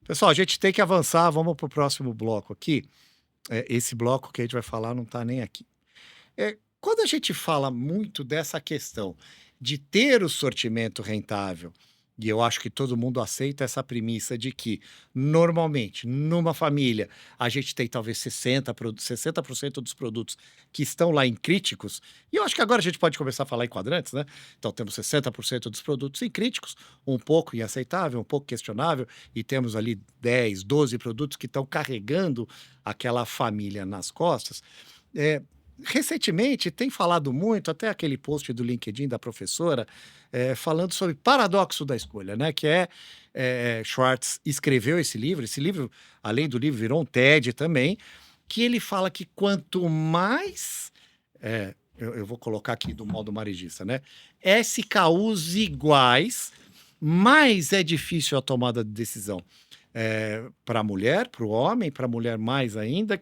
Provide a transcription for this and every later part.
Pessoal, a gente tem que avançar, vamos para o próximo bloco aqui. Esse bloco que a gente vai falar não está nem aqui. Quando a gente fala muito dessa questão de ter o sortimento rentável, e eu acho que todo mundo aceita essa premissa de que, normalmente, numa família, a gente tem talvez 60% dos produtos que estão lá em críticos, e eu acho que agora a gente pode começar a falar em quadrantes, né? Então temos 60% dos produtos em críticos, um pouco em aceitável, um pouco questionável, e temos ali 10, 12 produtos que estão carregando aquela família nas costas. É, Recentemente tem falado muito, até aquele post do LinkedIn da professora, falando sobre paradoxo da escolha, né? Schwartz escreveu esse livro, além do livro, virou um TED também, que ele fala que quanto mais, eu vou colocar aqui do modo varejista, né? SKUs iguais, mais é difícil a tomada de decisão. Para a mulher, para o homem, para a mulher mais ainda,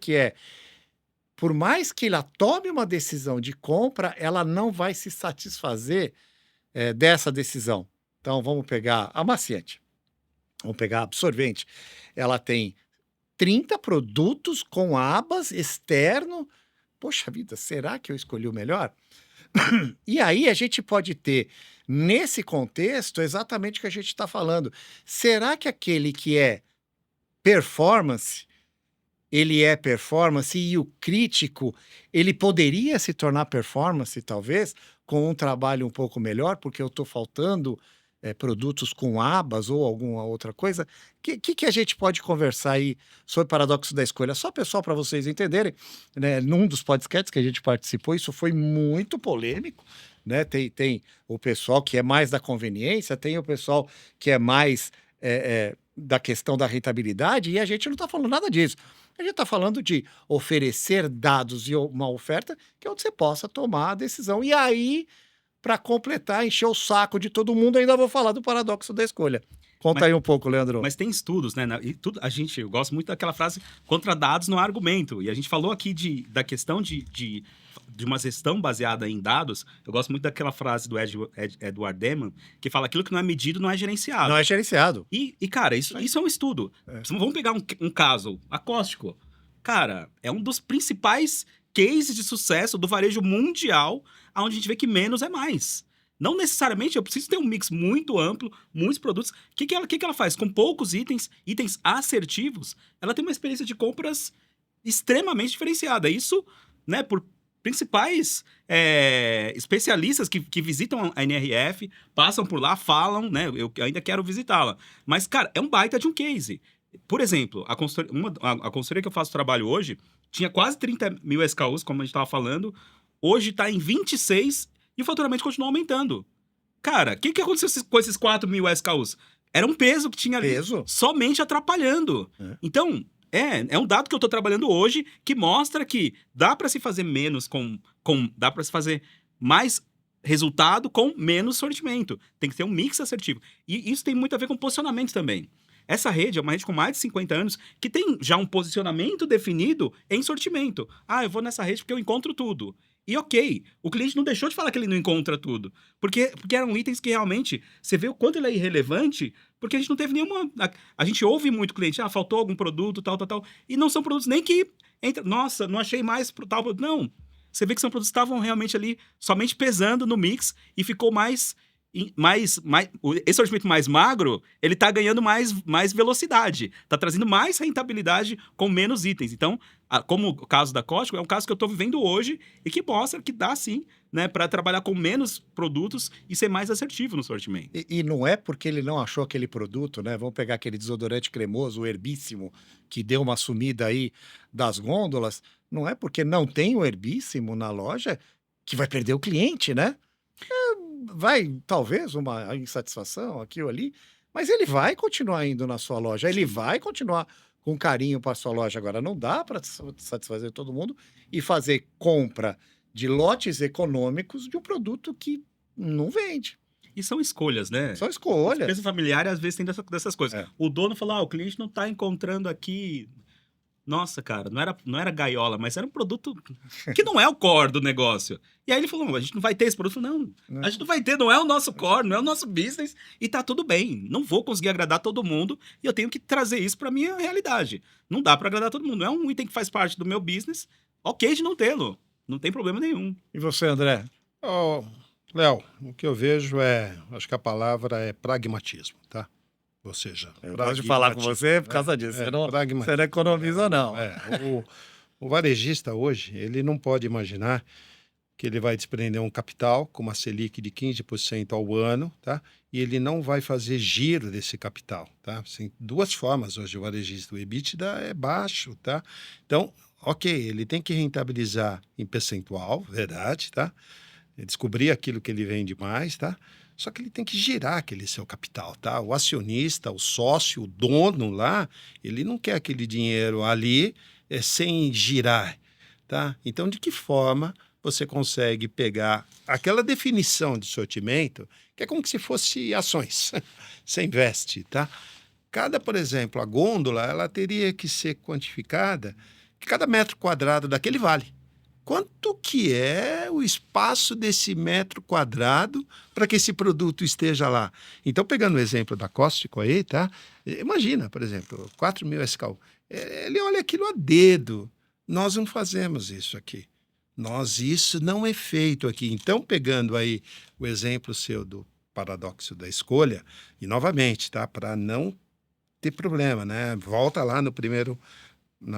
por mais que ela tome uma decisão de compra, ela não vai se satisfazer, dessa decisão. Então vamos pegar amaciante, vamos pegar absorvente. Ela tem 30 produtos com abas externo. Poxa vida, será que eu escolhi o melhor? E aí a gente pode ter, nesse contexto, exatamente o que a gente está falando. Será que aquele que é performance, ele é performance e o crítico, ele poderia se tornar performance, talvez, com um trabalho um pouco melhor, porque eu estou faltando produtos com abas ou alguma outra coisa. Que a gente pode conversar aí sobre o paradoxo da escolha? Só, pessoal, para vocês entenderem, né, num dos podcasts que a gente participou, isso foi muito polêmico, né? Tem o pessoal que é mais da conveniência, tem o pessoal que é mais da questão da rentabilidade, e a gente não está falando nada disso. A gente está falando de oferecer dados e uma oferta que é onde você possa tomar a decisão. E aí, para completar, encher o saco de todo mundo, ainda vou falar do paradoxo da escolha. Conta Mas, aí um pouco, Leandro. mas tem estudos, né? E tudo, eu gosto muito daquela frase contra dados não há argumento. E a gente falou aqui da questão de uma gestão baseada em dados. Eu gosto muito daquela frase do Edward Deming, que fala aquilo que não é medido não é Não é gerenciado. gerenciado. Cara, isso é um estudo. Vamos pegar um caso acóstico. Cara, é um dos principais cases de sucesso do varejo mundial, onde a gente vê que menos é mais. Não necessariamente eu preciso ter um mix muito amplo, muitos produtos. O que ela faz? Com poucos itens assertivos, ela tem uma experiência de compras extremamente diferenciada. Isso, né, por principais especialistas que visitam a NRF, passam por lá, falam, né, eu ainda quero visitá-la. Mas, cara, é um baita de um case. Por exemplo, a consultoria que eu faço trabalho hoje tinha quase 30 mil SKUs, como a gente estava falando. Hoje está em 26 e o faturamento continua aumentando. Cara, o que aconteceu com esses 4 mil SKUs? Era um peso que tinha ali Peso. somente atrapalhando. É. Então, é um dado que eu estou trabalhando hoje que mostra que dá para se fazer menos dá para se fazer mais resultado com menos sortimento. Tem que ter um mix assertivo. E isso tem muito a ver com posicionamento também. Essa rede é uma rede com mais de 50 anos que tem já um posicionamento definido em sortimento. Ah, eu vou nessa rede porque eu encontro tudo. E ok, o cliente não deixou de falar que ele não encontra tudo. Porque eram itens que realmente, você vê o quanto ele é irrelevante, porque a gente não teve nenhuma... A gente ouve muito cliente, faltou algum produto, tal, tal, tal. E não são produtos nem que... Nossa, não achei mais pro tal produto. Não. Você vê que são produtos que estavam realmente ali, somente pesando no mix, e ficou esse sortimento mais magro, ele tá ganhando mais velocidade, tá trazendo mais rentabilidade com menos itens. Então, como o caso da Costco, é um caso que eu tô vivendo hoje e que mostra que dá sim, né, para trabalhar com menos produtos e ser mais assertivo no sortimento. E não é porque ele não achou aquele produto, né? Vamos pegar aquele desodorante cremoso, o Herbíssimo, que deu uma sumida aí das gôndolas. Não é porque não tem o Herbíssimo na loja que vai perder o cliente, né? Vai, talvez, uma insatisfação aqui ou ali, mas ele vai continuar indo na sua loja, ele vai continuar com carinho para sua loja. Agora, não dá para satisfazer todo mundo e fazer compra de lotes econômicos de um produto que não vende. E são escolhas, né? São escolhas. Empresa familiar, às vezes, tem dessas coisas. É. O dono falou, o cliente não está encontrando aqui Nossa, cara, não era gaiola, mas era um produto que não é o core do negócio. E aí ele falou: a gente não vai ter esse produto. Não, a gente não vai ter, não é o nosso core, não é o nosso business, e tá tudo bem. Não vou conseguir agradar todo mundo e eu tenho que trazer isso pra minha realidade. Não dá pra agradar todo mundo. É um item que faz parte do meu business, ok de não tê-lo. Não tem problema nenhum. E você, André? Ó, Léo, o que eu vejo acho que a palavra é pragmatismo, tá? Ou seja, Eu gosto de falar com você por causa disso. Você não economiza, não. O varejista hoje, ele não pode imaginar que ele vai desprender um capital com uma Selic de 15% ao ano, tá? E ele não vai fazer giro desse capital, tá? Assim, duas formas hoje o varejista, o EBITDA é baixo, tá? Então, ok, ele tem que rentabilizar em percentual, verdade, tá? Descobrir aquilo que ele vende mais, tá? Só que ele tem que girar aquele seu capital, tá? O acionista, o sócio, o dono lá, ele não quer aquele dinheiro ali sem girar, tá? Então, de que forma você consegue pegar aquela definição de sortimento, que é como se fosse ações, você investe, tá? Por exemplo, a gôndola, ela teria que ser quantificada, que cada metro quadrado daquele vale. Quanto que é o espaço desse metro quadrado para que esse produto esteja lá? Então, pegando o exemplo da Cóstico aí, tá? Imagina, por exemplo, 4.000 SKU. Ele olha aquilo a dedo. Nós não fazemos isso aqui. Isso não é feito aqui. Então, pegando aí o exemplo seu do paradoxo da escolha, e novamente, tá? Para não ter problema, né? Volta lá na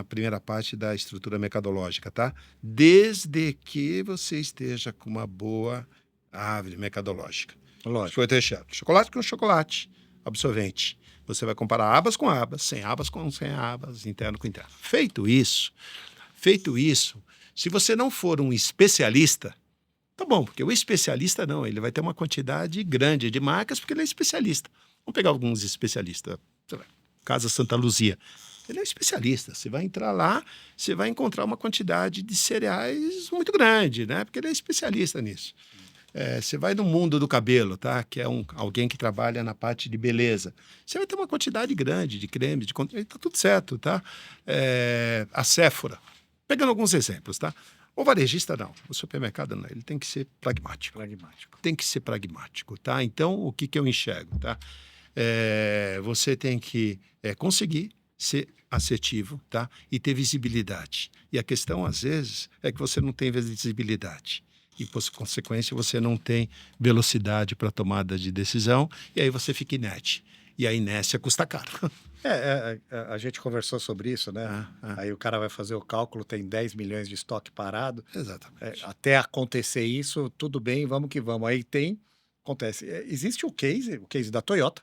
primeira parte da estrutura mercadológica, tá? Desde que você esteja com uma boa árvore mercadológica. Lógico. Foi recheado. Chocolate com chocolate, absorvente. Você vai comparar abas com abas, sem abas com sem abas, interno com interno. Feito isso, se você não for um especialista, tá bom, porque o especialista não, ele vai ter uma quantidade grande de marcas porque ele é especialista. Vamos pegar alguns especialistas. Casa Santa Luzia. Ele é especialista. Você vai entrar lá, você vai encontrar uma quantidade de cereais muito grande, né? Porque ele é especialista nisso. Você vai no mundo do cabelo, tá? Que é alguém que trabalha na parte de beleza. Você vai ter uma quantidade grande de cremes, de conteúdo, tá tudo certo, tá? A Sephora. Pegando alguns exemplos, tá? O varejista não, o supermercado não. Ele tem que ser pragmático. Tem que ser pragmático, tá? Então, o que eu enxergo, tá? Você tem que conseguir ser assertivo, tá? E ter visibilidade. E a questão, às vezes, é que você não tem visibilidade. E, por consequência, você não tem velocidade para tomada de decisão. E aí você fica inerte. E a inércia custa caro. A gente conversou sobre isso, né? Aí o cara vai fazer o cálculo, tem 10 milhões de estoque parado. Exatamente. Até acontecer isso, tudo bem, vamos que vamos. Aí acontece. Existe o case da Toyota.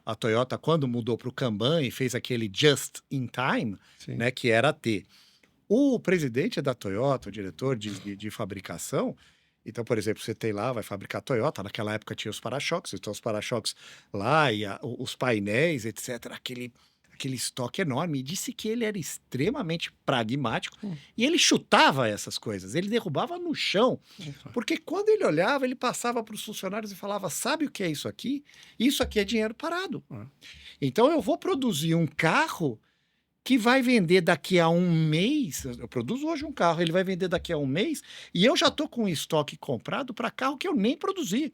A Toyota, quando mudou para o Kanban e fez aquele just in time, né, que era ter o presidente da Toyota, o diretor de fabricação. Então, por exemplo, você tem lá, vai fabricar Toyota, naquela época tinha os para-choques, então os para-choques lá e os painéis, etc. Aquele estoque enorme. E disse que ele era extremamente pragmático e ele chutava essas coisas, ele derrubava no chão. Porque quando ele olhava, ele passava para os funcionários e falava: sabe o que é isso aqui? Isso aqui é dinheiro parado. Então eu vou produzir um carro que vai vender daqui a um mês. Eu produzo hoje um carro, ele vai vender daqui a um mês e eu já estou com um estoque comprado para carro que eu nem produzi.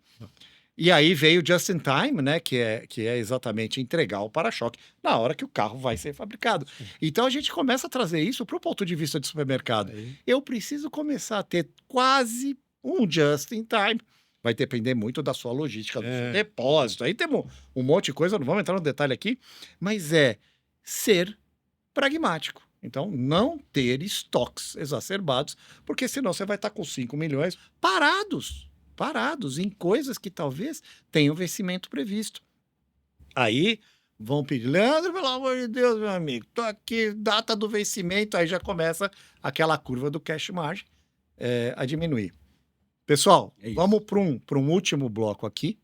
E aí veio o Just in Time, né, que é exatamente entregar o para-choque na hora que o carro vai ser fabricado. Então a gente começa a trazer isso para o ponto de vista de supermercado. Eu preciso começar a ter quase um Just in Time. Vai depender muito da sua logística, do seu depósito. Aí temos um monte de coisa, não vamos entrar no detalhe aqui, mas ser pragmático. Então, não ter estoques exacerbados, porque senão você vai estar com 5 milhões parados em coisas que talvez tenham vencimento previsto. Aí vão pedir: Leandro, pelo amor de Deus, meu amigo, tô aqui, data do vencimento, aí já começa aquela curva do cash margin a diminuir. Pessoal, vamos para um último bloco aqui,